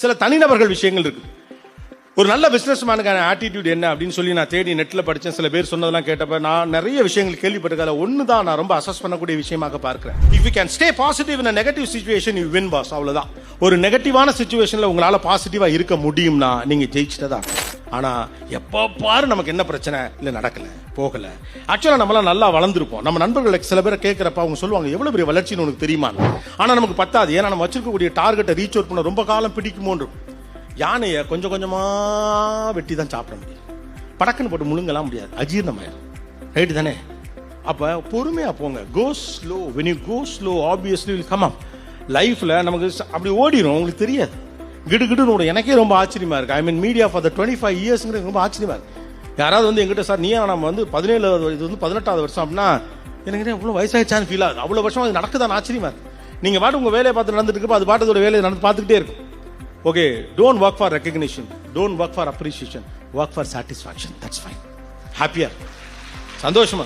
சில தனிநபர்கள் விஷயங்கள் இருக்கு. ஒரு நல்ல பிசினஸ் மேனுக்கான ஆட்டிடியூட் என்ன அப்படின்னு சொல்லி நான் தேடி நெட்ல படிச்சேன். சில பேர் சொன்னதெல்லாம் கேட்டப்ப நான் நிறைய விஷயங்கள் கேள்விப்பட்டிருக்கல. ஒன்னு தான் நான் ரொம்ப அசஸ் பண்ணக்கூடிய விஷயமாக பார்க்கிறேன். If you can stay positive in a negative situation you win boss. அவ்வளவுதான். ஒரு நெகட்டிவான சிச்சுவேஷன்ல உங்களால பாசிட்டிவா இருக்க முடியும்னா நீங்க ஜெயிச்சிட்டதா. ஆனா எப்ப பாரு நமக்கு என்ன பிரச்சனை இல்ல நடக்கல போகல. ஆக்சுவலா நம்மளாம் நல்லா வளர்ந்துருப்போம். நம்ம நண்பர்களுக்கு சில பேரை கேட்கிறப்ப அவங்க சொல்லுவாங்க எவ்வளவு பெரிய வளர்ச்சின்னு உனக்கு தெரியுமா. ஆனா நமக்கு பத்தாது. ஏன்னா நம்ம வச்சிருக்கக்கூடிய டார்கெட்டை ரீச் அவுட் பண்ண ரொம்ப காலம் பிடிக்குமோன்னு. யானையை கொஞ்சம் கொஞ்சமா வெட்டி தான் சாப்பிட முடியும். படக்குன்னு போட்டு முழுங்கலாம் முடியாது, அஜீர்ணமாயிடும். ரைட்டு தானே? அப்ப பொறுமையா போங்க. Go slow. when you go slow obviously will come up. லைஃப்ல நமக்கு அப்படி ஓடிடும், உங்களுக்கு தெரியாது. கிடுகிடுன்னு ஓடும். எனக்கே ரொம்ப ஆச்சரியமா இருக்கு. ஐ மீன் மீடியா ஃபார் த 25 இயர்ஸ்ங்கிறது ரொம்ப ஆச்சரியமா இருக்கு. யாராவது வந்து எங்கிட்ட சார் நீ நம்ம வந்து 17 இது வந்து 18வது வருஷம் அப்படின்னா எனக்கு இவ்வளவு வயசாயிச்சான்னு ஃபீல் ஆகுது. அவ்வளவு வருஷம் அது நடக்குதான் ஆச்சரியமா இருக்கு. நீங்க பாட்டு உங்க வேலையை பார்த்து நடந்துட்டு இருக்கப்ப அது பாட்டதோட வேலையை நடந்து பார்த்துக்கிட்டே இருக்கும். Okay, don't work for recognition, don't work for appreciation, work for satisfaction. That's fine. Happier. சந்தோஷமா